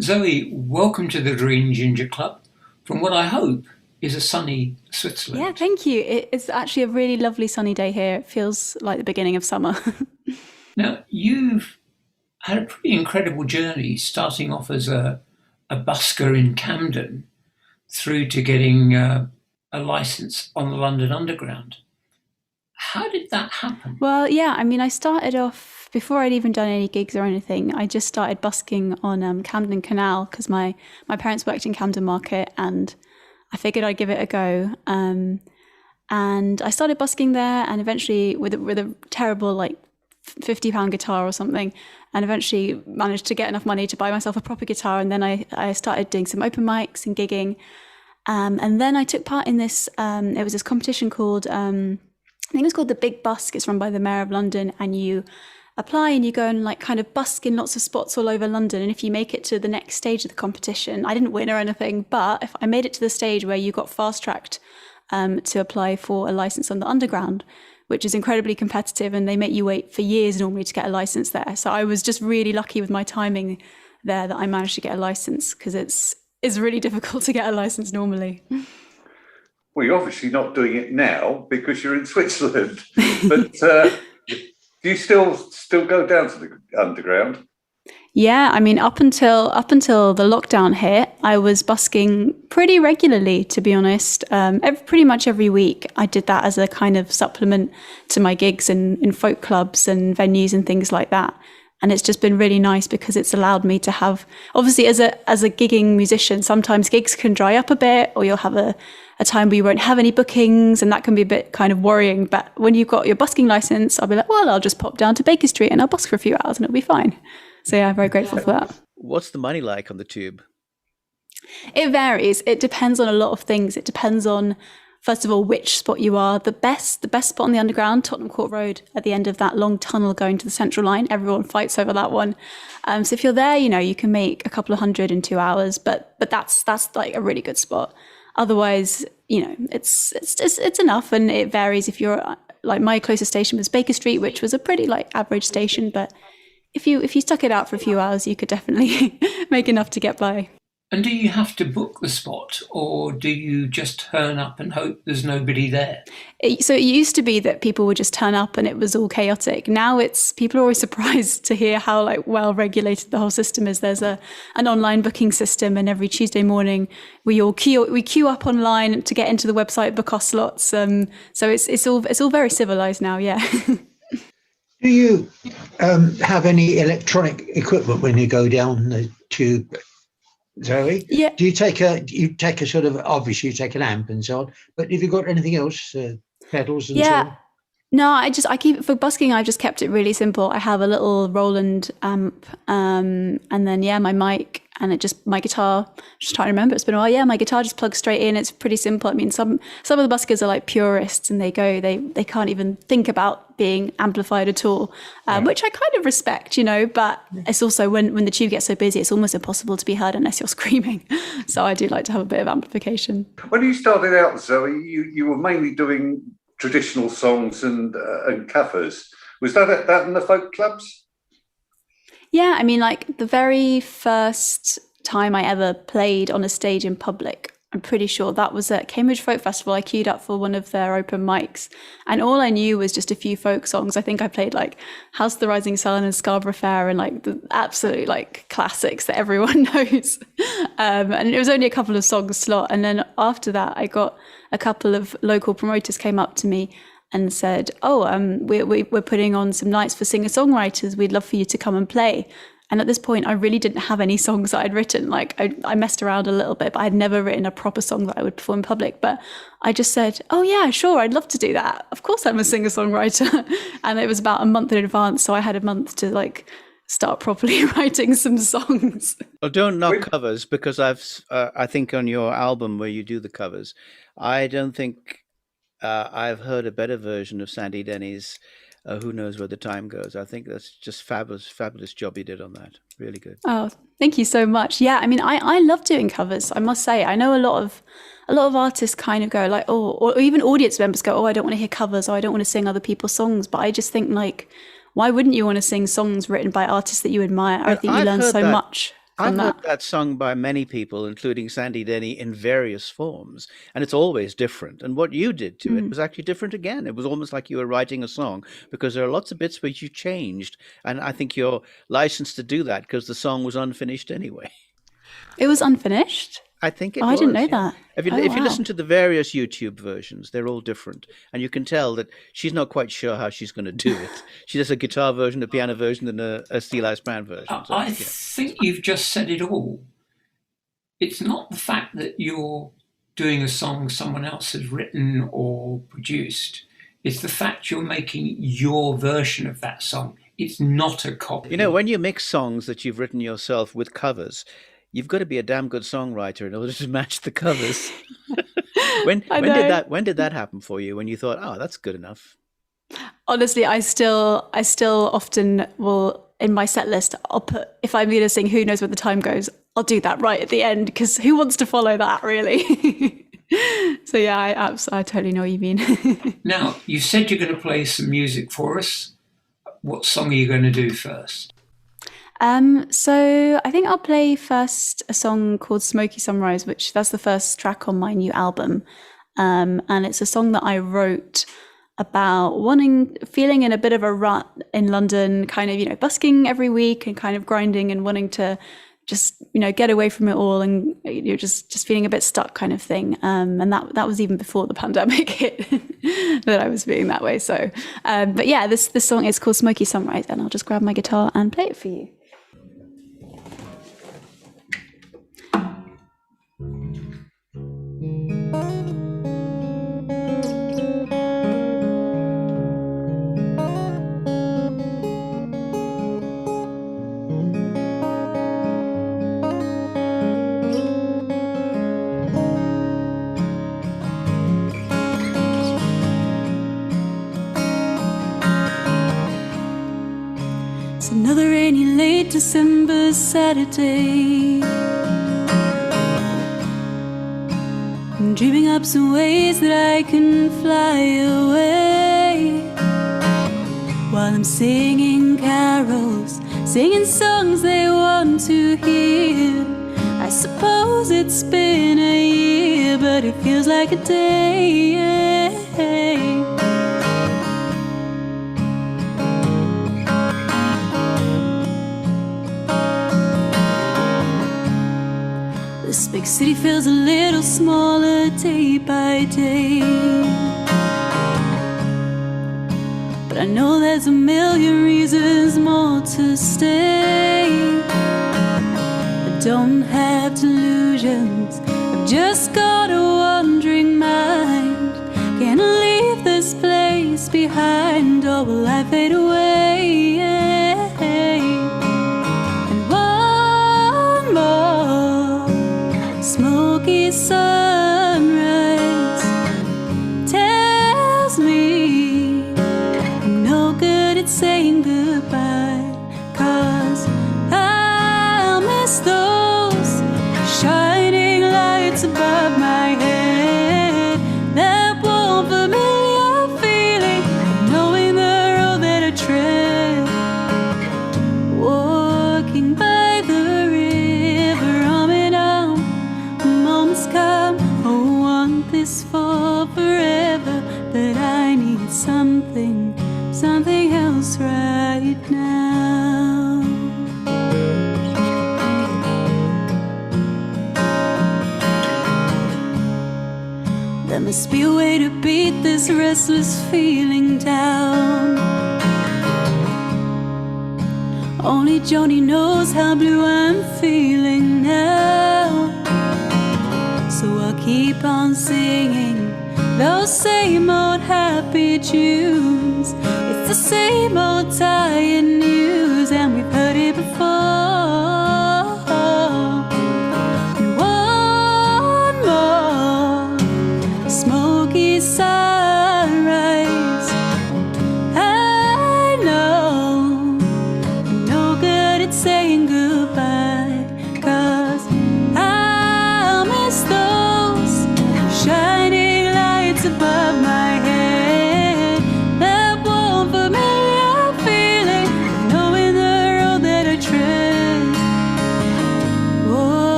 Zoe, welcome to the Green Ginger Club from what I hope is a sunny Yeah, Switzerland. thank you. It's actually a really lovely sunny day here. It feels like the beginning of summer. Now, you've had a pretty incredible journey starting off as a busker in Camden through to getting a license on the London Underground. How did that happen? Well, yeah, I started off before I'd even done any gigs or anything. I just started busking on Camden Canal because my parents worked in Camden Market, and I figured I'd give it a go. And I started busking there, and eventually with a terrible like £50 guitar or something, and eventually managed to get enough money to buy myself a proper guitar. And then I started doing some open mics and gigging. And then I took part in this. It was this competition called I think it's called the Big Busk. It's run by the Mayor of London, and you apply and you go and like kind of busk in lots of spots all over London. And if you make it to the next stage of the competition, I didn't win or anything, but if I made it to the stage where you got fast tracked to apply for a license on the Underground, which is incredibly competitive, and they make you wait for years normally to get a license there. So I was just really lucky with my timing there that I managed to get a license because it's really difficult to get a license normally. Well, you're obviously not doing it now because you're in Switzerland. But do you still go down to the underground? Yeah, up until the lockdown hit, I was busking pretty regularly, to be honest. Pretty much every week, I did that as a kind of supplement to my gigs in folk clubs and venues and things like that. And it's just been really nice because it's allowed me to have, obviously, as a gigging musician, sometimes gigs can dry up a bit, or you'll have a time where you won't have any bookings, and that can be a bit kind of worrying. But when you've got your busking license, I'll be like, well, I'll just pop down to Baker Street and I'll busk for a few hours and it'll be fine. So yeah, I'm very grateful for that. What's the money like on the tube? It varies. It depends on a lot of things. It depends on, first of all, which spot you are. The best spot on the Underground, Tottenham Court Road, at the end of that long tunnel going to the Central Line. Everyone fights over that one. So if you're there, you can make a couple of hundred in 2 hours, but that's like a really good spot. Otherwise, it's enough, and it varies. If you're like, my closest station was Baker Street, which was a pretty like average station, but if you stuck it out for a few hours, you could definitely make enough to get by. And do you have to book the spot or do you just turn up and hope there's nobody there? So it used to be that people would just turn up and it was all chaotic. Now it's people are always surprised to hear how like well regulated the whole system is. There's an online booking system, and every Tuesday morning we queue up online to get into the website, book our slots. So it's all very civilized now. Yeah. Do you have any electronic equipment when you go down the tube, Zoe? Yeah. Do you take a sort of, obviously you take an amp and so on, but have you got anything else, pedals and so Yeah. on? No, I keep for busking. I've just kept it really simple. I have a little Roland amp, and then yeah, my mic, and my guitar. Just trying to remember. It's been a while. Yeah, my guitar just plugs straight in. It's pretty simple. I mean, some of the buskers are like purists, and they can't even think about being amplified at all, which I kind of respect, But it's also when the tube gets so busy, it's almost impossible to be heard unless you're screaming. So I do like to have a bit of amplification. When you started out, Zoe, you were mainly doing traditional songs and covers. Was that in the folk clubs? Yeah, I mean, like the very first time I ever played on a stage in public, I'm pretty sure that was at Cambridge Folk Festival. I queued up for one of their open mics, and all I knew was just a few folk songs. I think I played like House of the Rising Sun and Scarborough Fair, and like the absolute like classics that everyone knows. And it was only a couple of songs slot. And then after that, I got a couple of local promoters came up to me and said, "Oh, we're putting on some nights for singer-songwriters. We'd love for you to come and play." And at this point, I really didn't have any songs that I'd written. Like I messed around a little bit, but I'd never written a proper song that I would perform in public. But I just said, "Oh yeah, sure, I'd love to do that. Of course, I'm a singer-songwriter." And it was about a month in advance, so I had a month to like start properly writing some songs. Well, don't knock covers, because I think on your album where you do the covers, I don't think I've heard a better version of Sandy Denny's Who Knows Where the Time Goes. I think that's just fabulous job you did on that. Really good. Oh, thank you so much. Yeah, I mean, I love doing covers. I must say, I know a lot of artists kind of go like, oh, or even audience members go, oh, I don't want to hear covers, or I don't want to sing other people's songs. But I just think like, why wouldn't you want to sing songs written by artists that you admire? I think you I've learn heard so that. much. I've from heard that. that sung by many people, including Sandy Denny, in various forms, and it's always different. And what you did to it was actually different again. It was almost like you were writing a song because there are lots of bits which you changed, and I think you're licensed to do that because the song was unfinished anyway. It was unfinished. I think it Oh, was. I didn't know Yeah. that. If you Oh, if you wow. listen to the various YouTube versions, they're all different, and you can tell that she's not quite sure how she's going to do it. She does a guitar version, a piano version, and a stylized band version. So, I yeah. think you've just said it all. It's not the fact that you're doing a song someone else has written or produced. It's the fact you're making your version of that song. It's not a copy. You know, when you mix songs that you've written yourself with covers, you've got to be a damn good songwriter in order to match the covers. when did that happen for you? When you thought, oh, that's good enough? Honestly, I still often will, in my set list, I'll put, if I'm going to sing Who Knows Where the Time Goes, I'll do that right at the end, because who wants to follow that, really? So yeah, I totally know what you mean. Now, you said you're going to play some music for us. What song are you going to do first? So I think I'll play first a song called Smoky Sunrise, which that's the first track on my new album. And it's a song that I wrote about feeling in a bit of a rut in London, kind of, busking every week and kind of grinding and wanting to just, get away from it all, and just feeling a bit stuck kind of thing. And that was even before the pandemic hit that I was feeling that way. So, but yeah, this song is called Smoky Sunrise, and I'll just grab my guitar and play it for you. It's another rainy late December Saturday. I'm dreaming up some ways that I can fly away, while I'm singing carols, singing songs they want to hear. I suppose it's been a year, but it feels like a day. This big city feels a little smaller day by day, but I know there's a million reasons more to stay. I don't have delusions, I've just got a wandering mind. Can't leave this place behind, or will I fade away? And one more smoky sunrise tells me I'm no good at saying goodbye, 'cause I'll miss those shining lights above my head, that warm familiar feeling of knowing the road that I tread, walking by the river, arm in arm. Moments come, I want this for forever, but I need something else right now. There must be a way to beat this restless feeling down. Only Joni knows how blue I'm feeling now. So I'll keep on singing those same old happy tunes. It's the same old tired news, and we've heard it before. And one more smoky sunrise. I know I'm no good at saying goodbye, 'cause I'll miss those shining lights above my head, that warm familiar feeling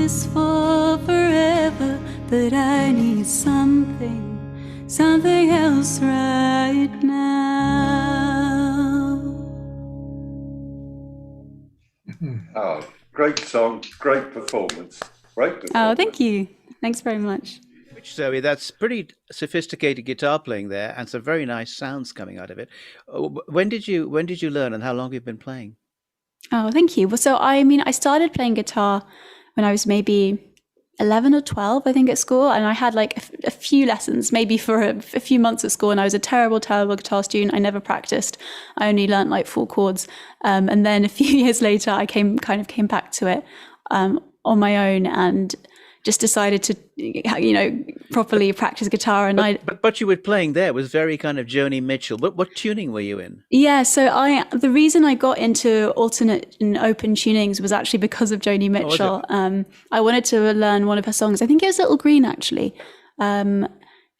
this for forever, but I need something else right now. Oh, great song, great performance. Great performance. Oh, thank you. Thanks very much. Which, Zoe, that's pretty sophisticated guitar playing there, and some very nice sounds coming out of it. When did you learn, and how long have you been playing? Oh, thank you. Well, so I started playing guitar when I was maybe 11 or 12, I think, at school. And I had like a few lessons, maybe for a few months at school. And I was a terrible guitar student. I never practiced. I only learnt like 4 chords. And then a few years later, I came back to it on my own and just decided to, properly practice guitar. And but you were playing there was very kind of Joni Mitchell. What tuning were you in? Yeah, so the reason I got into alternate and open tunings was actually because of Joni Mitchell. I wanted to learn one of her songs. I think it was Little Green, actually.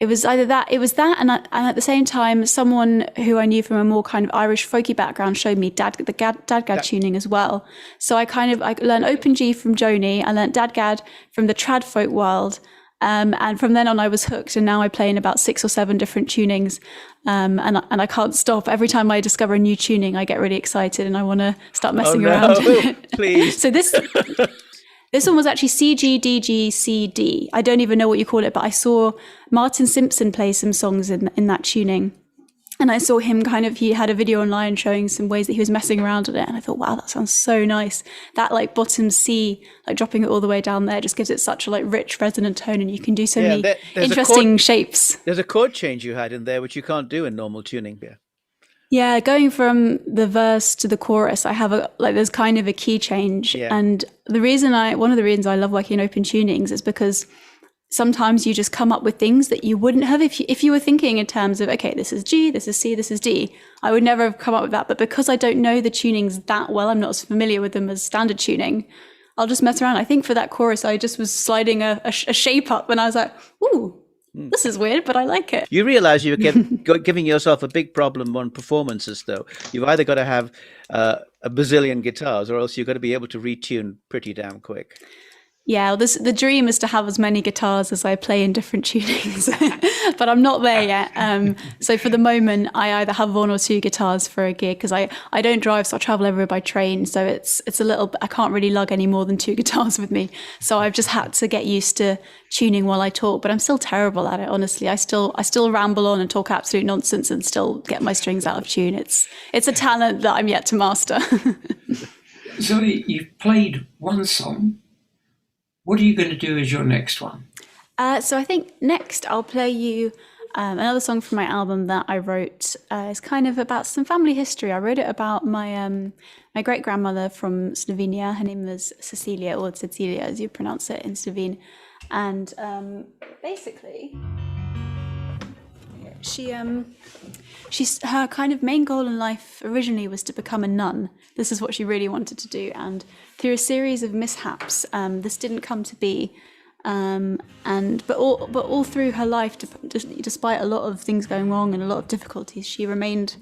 It was either that, and at the same time, someone who I knew from a more kind of Irish folky background showed me the Dadgad tuning as well. So I learned Open G from Joni, I learned Dadgad from the trad folk world, and from then on I was hooked, and now I play in about 6 or 7 different tunings, and I can't stop. Every time I discover a new tuning, I get really excited and I want to start messing around. Please. So this one was actually C, G, D, G, C, D. I don't even know what you call it, but I saw Martin Simpson play some songs in that tuning. And I saw him he had a video online showing some ways that he was messing around with it. And I thought, wow, that sounds so nice. That like bottom C, like dropping it all the way down there just gives it such a like rich resonant tone, and you can do so many interesting shapes. There's a chord change you had in there, which you can't do in normal tuning. Yeah, going from the verse to the chorus, I have there's kind of a key change. Yeah. And one of the reasons I love working in open tunings is because sometimes you just come up with things that you wouldn't have if you were thinking in terms of, okay, this is G, this is C, this is D. I would never have come up with that. But because I don't know the tunings that well, I'm not as familiar with them as standard tuning, I'll just mess around. I think for that chorus, I just was sliding a shape up and I was like, ooh, this is weird, but I like it. You realize you were giving yourself a big problem on performances, though. You've either got to have a bazillion guitars, or else you've got to be able to retune pretty damn quick. Yeah, the dream is to have as many guitars as I play in different tunings, but I'm not there yet. So for the moment, I either have 1 or 2 guitars for a gig because I don't drive, so I travel everywhere by train. So it's a little, I can't really lug any more than 2 guitars with me. So I've just had to get used to tuning while I talk, but I'm still terrible at it, honestly. I still ramble on and talk absolute nonsense and still get my strings out of tune. It's a talent that I'm yet to master. Zoe, you've played one song. What are you going to do as your next one? So I think next I'll play you another song from my album that I wrote. It's kind of about some family history. I wrote it about my great-grandmother from Slovenia. Her name was Cecilia, or Cecilia as you pronounce it in Slovene. And basically, her kind of main goal in life originally was to become a nun. This is what she really wanted to do, and through a series of mishaps, this didn't come to be. But all through her life, despite a lot of things going wrong and a lot of difficulties, she remained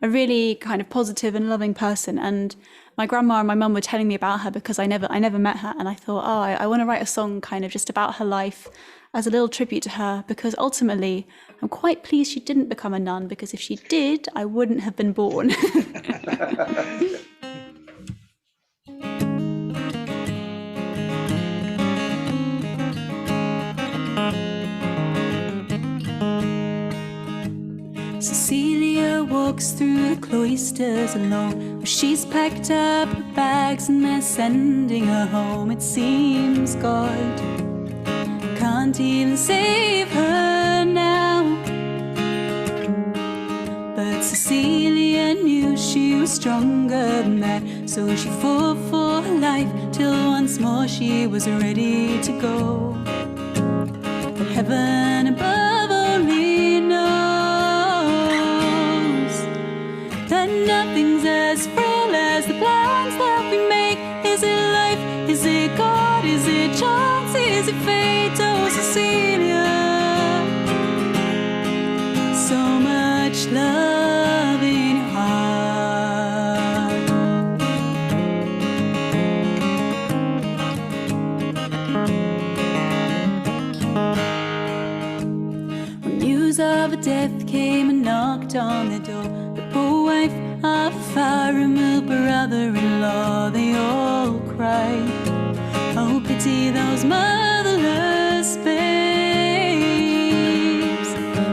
a really kind of positive and loving person. And my grandma and my mum were telling me about her because I never met her, and I thought, I want to write a song kind of just about her life as a little tribute to her, because ultimately I'm quite pleased she didn't become a nun, because if she did, I wouldn't have been born. Cecilia walks through the cloisters alone, where she's packed up her bags and they're sending her home. It seems God can't even save her now, but Cecilia knew she was stronger than that, so she fought for her life till once more she was ready to go. But heaven above only knows that nothing's as frail as the plans that we make. Is it life? Is it God? Is it chance? Is it fate? Oh, Cecilia, so much love in your heart. death came and knocked on the door. The poor wife of a fire-removed brother-in-law, they all cried. Oh, pity those motherless babes.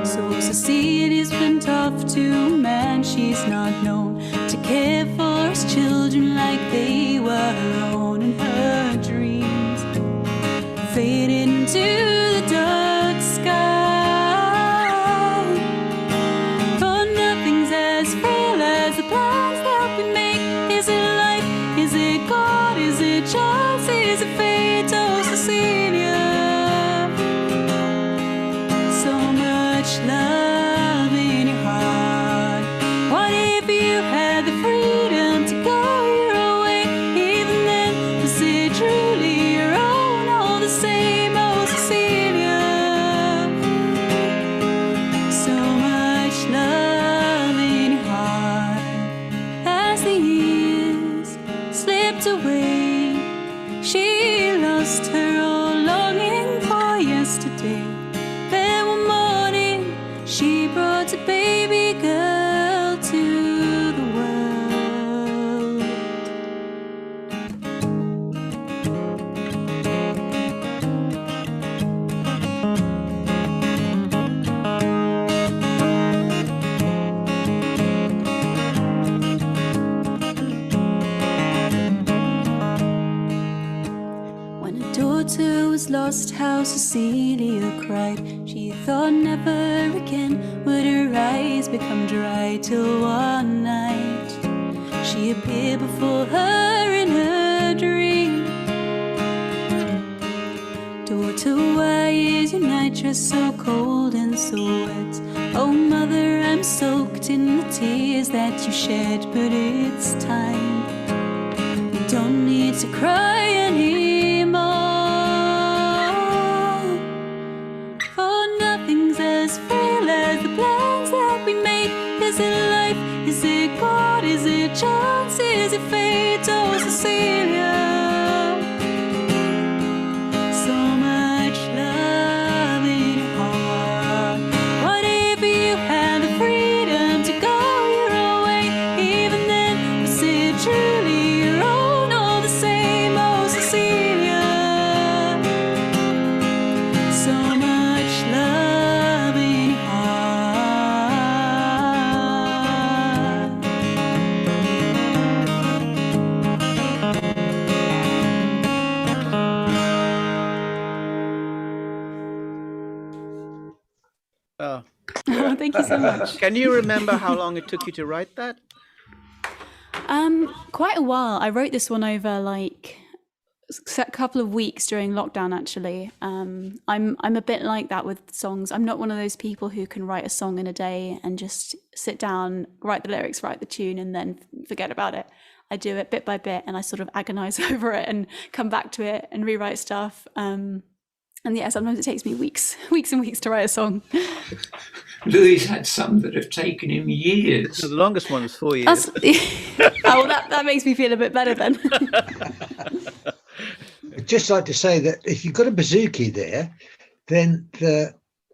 So Cecilia's went off to a man she's not known, to care for his children like they were her own, and her dreams faded into the dark sky. For nothing's as frail as the plans that we make. Is it life? Is it God? Is it chance? Is it fate? Oh, Cecilia, so much love in your heart. What if you had the freedom to go your own way? Even then, was it truly your own? All the same, oh, Cecilia, so much love in your heart. As the years slipped away, she lost her old longing for yesterday. Then one morning she brought a baby girl to the world. When her daughter was lost, how Cecilia cried. She thought never again would her eyes become dry, till one night she appeared before her in her dream. Daughter, why is your night dress so cold and so wet? Oh, mother, I'm soaked in the tears that you shed, but it's time. You don't need to cry anymore, for nothing's as frail as the plans that we made. Is it life? Is it God? Is it chance? Is it fate? Oh, Cecilia, so much love in your heart. What if you had the freedom to go your own way? Even then, was it truly your own? All the same, oh, Cecilia, so much love in your heart. Oh, Oh, thank you so much. can you remember how long it took you to write that? Quite a while. I wrote this one over like a couple of weeks during lockdown. Actually, I'm a bit like that with songs. I'm not one of those people who can write a song in a day and just sit down, write the lyrics, write the tune, and then forget about it. I do it bit by bit, and I sort of agonize over it and come back to it and rewrite stuff. And yeah, sometimes it takes me weeks and weeks to write a song. Louis had some that have taken him years. The longest one was 4 years. Oh, well, that makes me feel a bit better then. I'd just like to say that if you've got a bouzouki there, then the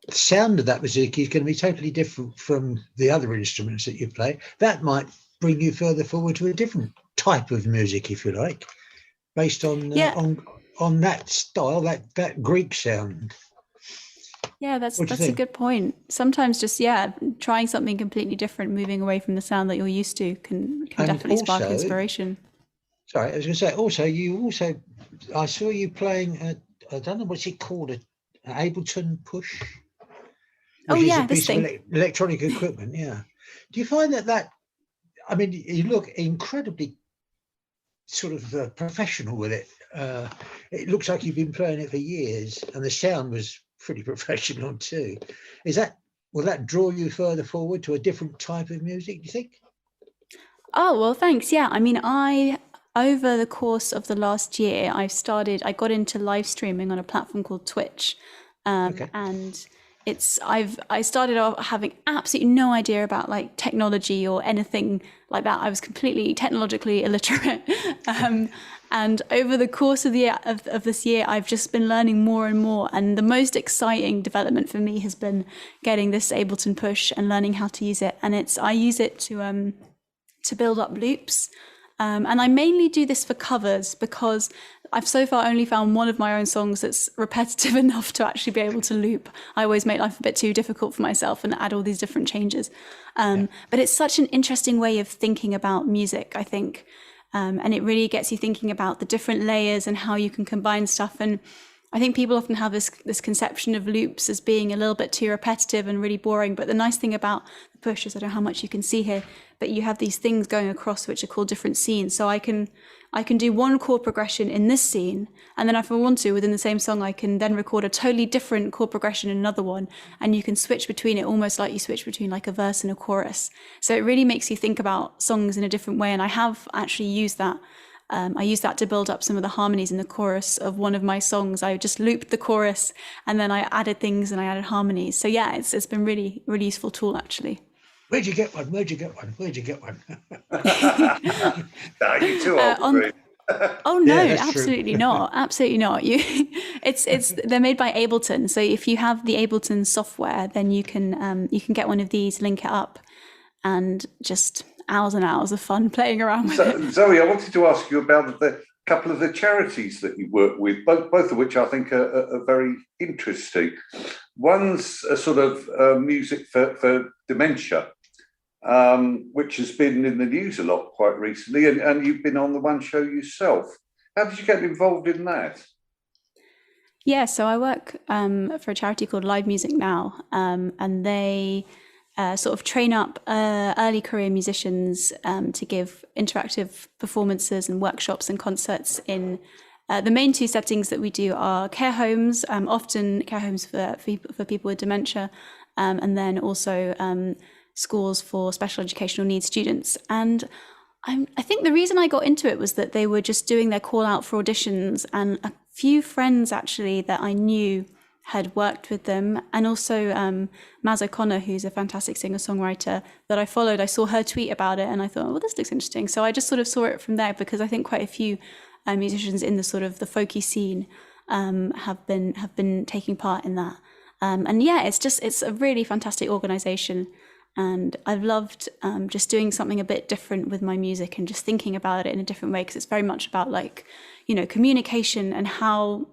sound of that bouzouki is going to be totally different from the other instruments that you play. That might bring you further forward to a different type of music, if you like, based on on that style, that Greek sound. Yeah, that's What do you a think? good point. Sometimes just trying something completely different, moving away from the sound that you're used to can And definitely spark also- inspiration. Sorry, I was going to say, I saw you playing, I don't know, what's it called, an Ableton Push? Oh, Which is yeah, a this piece of thing. electronic equipment, yeah. Do you find that, I mean, you look incredibly sort of professional with it. It looks like you've been playing it for years, and the sound was pretty professional too. Will that draw you further forward to a different type of music, do you think? Oh, well, thanks. Yeah, I mean, over the course of the last year, I got into live streaming on a platform called Twitch. Okay. And I started off having absolutely no idea about like technology or anything like that. I was completely technologically illiterate. And over the course of this year, I've just been learning more and more. And the most exciting development for me has been getting this Ableton Push and learning how to use it. And I use it to build up loops. And I mainly do this for covers because I've so far only found one of my own songs that's repetitive enough to actually be able to loop. I always make life a bit too difficult for myself and add all these different changes. But it's such an interesting way of thinking about music, I think. And it really gets you thinking about the different layers and how you can combine stuff. And I think people often have this conception of loops as being a little bit too repetitive and really boring. But the nice thing about the Push is, I don't know how much you can see here, but you have these things going across which are called different scenes. So I can do one chord progression in this scene, and then if I want to, within the same song, I can then record a totally different chord progression in another one, and you can switch between it almost like you switch between like a verse and a chorus. So it really makes you think about songs in a different way, and I have actually used that. I used that to build up some of the harmonies in the chorus of one of my songs. I just looped the chorus, and then I added things and I added harmonies. So yeah, it's been really, really useful tool actually. Where'd you get one? Where'd you get one? Where'd you get one? No, you're too old. Oh no, Yeah, absolutely true. not. Absolutely not. They're made by Ableton. So if you have the Ableton software, then you can get one of these, link it up, and just hours and hours of fun playing around with it. Zoe, I wanted to ask you about the couple of the charities that you work with, both of which I think are very interesting. One's a sort of music for dementia, which has been in the news a lot quite recently, and you've been on the one show yourself. How did you get involved in that? Yeah, so I work for a charity called Live Music Now, and they sort of train up early career musicians to give interactive performances and workshops and concerts in the main two settings that we do are care homes, often care homes for people with dementia, and then also schools for special educational needs students. And I think the reason I got into it was that they were just doing their call out for auditions, and a few friends actually that I knew had worked with them, and also Maz O'Connor, who's a fantastic singer-songwriter that I followed. I saw her tweet about it and I thought, well, this looks interesting. So I just sort of saw it from there, because I think quite a few musicians in the sort of the folky scene have been taking part in that. And yeah, it's a really fantastic organization. And I've loved just doing something a bit different with my music and just thinking about it in a different way, because it's very much about communication and how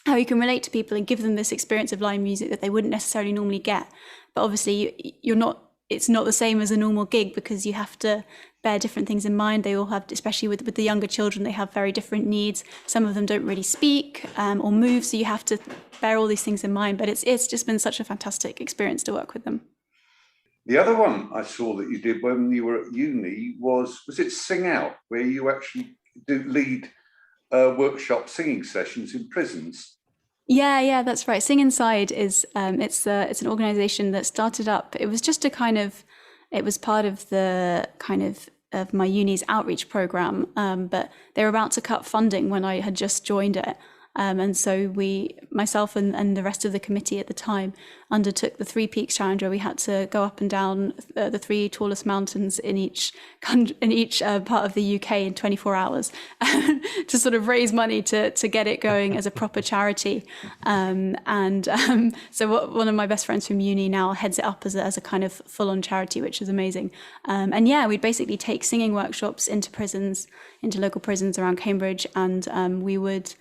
you can relate to people and give them this experience of live music that they wouldn't necessarily normally get. But obviously it's not the same as a normal gig, because you have to bear different things in mind. They all have, especially with the younger children, they have very different needs. Some of them don't really speak or move, so you have to bear all these things in mind. But it's just been such a fantastic experience to work with them. The other one I saw that you did when you were at uni was it Sing Out, where you actually do lead workshop singing sessions in prisons? Yeah, that's right. Sing Inside is it's an organization that started up. It was just it was part of the kind of my uni's outreach program, but they were about to cut funding when I had just joined it. And so myself and the rest of the committee at the time undertook the 3 Peaks Challenge, where we had to go up and down the 3 tallest mountains in each part of the UK in 24 hours to sort of raise money to get it going as a proper charity. So one of my best friends from uni now heads it up as a kind of full-on charity, which is amazing. And yeah, we'd basically take singing workshops into local prisons around Cambridge, and we would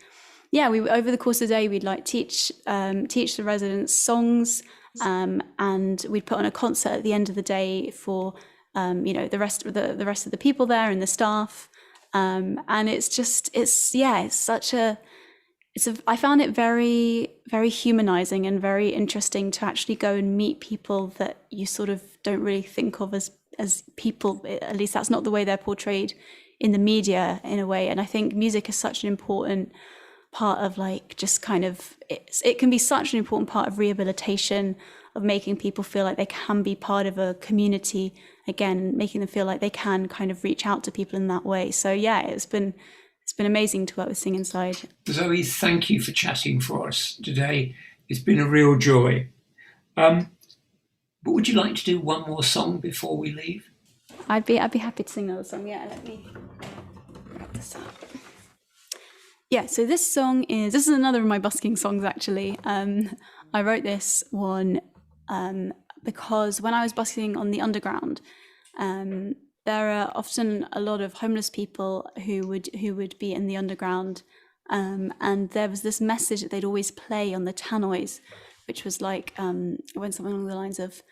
over the course of the day, we'd teach the residents songs, and we'd put on a concert at the end of the day for the rest of the people there and the staff. And I found it very, very humanizing and very interesting to actually go and meet people that you sort of don't really think of as people. At least that's not the way they're portrayed in the media in a way. And I think music is such an important part of it can be such an important part of rehabilitation, of making people feel like they can be part of a community again, making them feel like they can kind of reach out to people in that way. So yeah, it's been amazing to work with Sing Inside. Zoe, thank you for chatting for us today. It's been a real joy. But would you like to do one more song before we leave? I'd be happy to sing another song. Yeah, let me grab this up. Yeah, so this is another of my busking songs actually. I wrote this one because when I was busking on the underground, there are often a lot of homeless people who would be in the underground, and there was this message that they'd always play on the tannoys, which was like went something along the lines of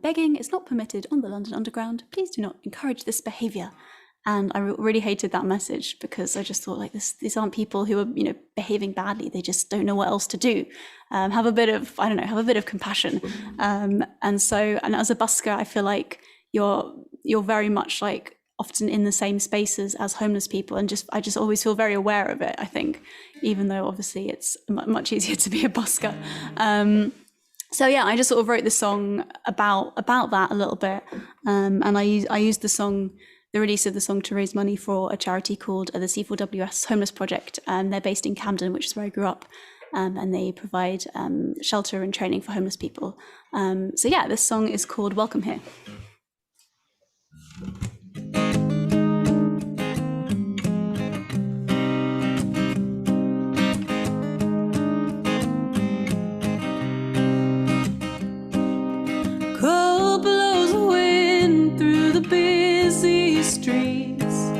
begging is not permitted on the London Underground. Please do not encourage this behaviour. And I really hated that message because I just thought like these aren't people who are behaving badly. They just don't know what else to do. Have a bit of compassion. And as a busker, I feel like you're very much like often in the same spaces as homeless people, and I just always feel very aware of it. I think, even though obviously it's much easier to be a busker. So yeah, I just sort of wrote this song about that a little bit, and I used the release of the song to raise money for a charity called the C4WS Homeless Project. They're based in Camden, which is where I grew up, and they provide shelter and training for homeless people. So yeah, this song is called Welcome Here. Cold blows the wind through the busy streets.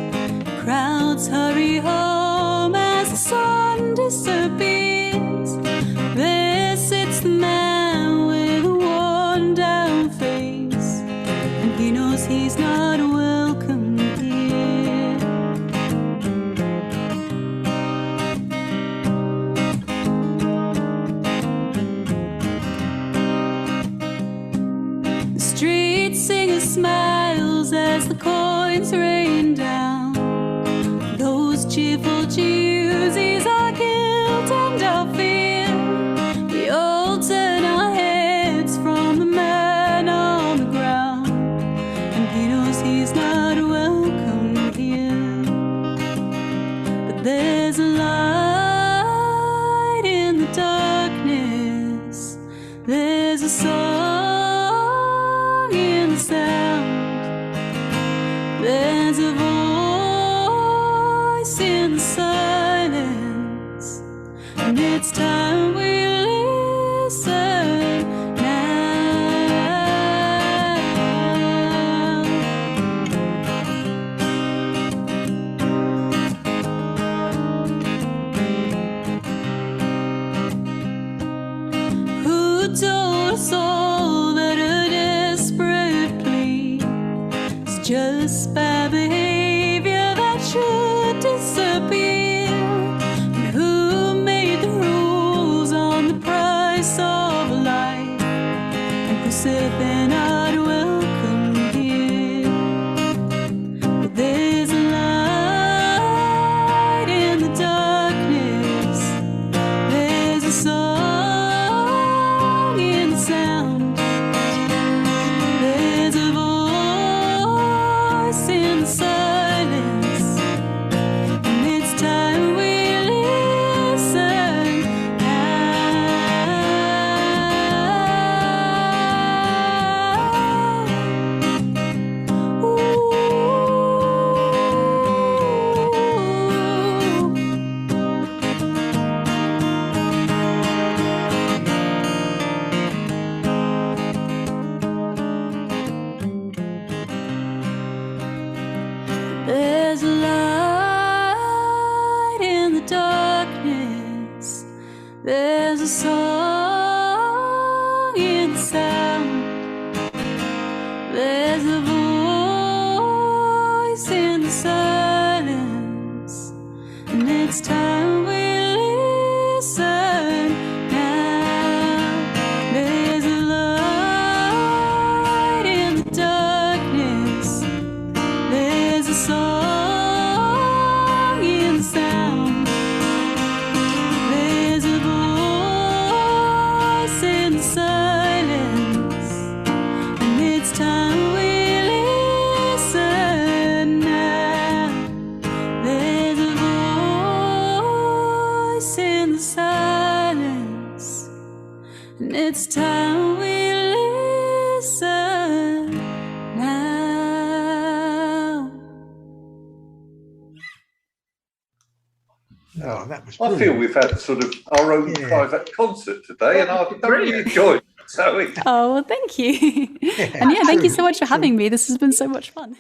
Crowds hurry home as the sun disappears. There sits the man with a worn down face, and he knows he's not welcome here. The street singer smiles as the coins rain down. Those cheerful choosies are guilt and our fear. We all turn our heads from the man on the ground, and he knows he's not welcome here. But there's a light in the darkness. There's a song in the sound. There's a voice in the silence, and it's time we listen now. Who told us all that a desperate plea is just bad behavior that should disappear? And who made the rules on the price of life and who said they're not welcome here? But there's a light in the darkness. There's a song in the sound. There's a voice in the silence, and it's time we listen now. There's a light in the darkness. There's a song in the sound. There's a voice in the silence, and it's time we listen now. There's a light in the darkness. There's a song in the sound. There's a voice in the silence, and it's time we listen now. There's a voice in the silence, and it's time we Oh, that was I feel brilliant. we've had sort of our own Yeah. private concert today, and I've thoroughly enjoyed it. So Oh, well, thank you. Yeah, And yeah, thank you true, so much for true. having me. This has been so much fun.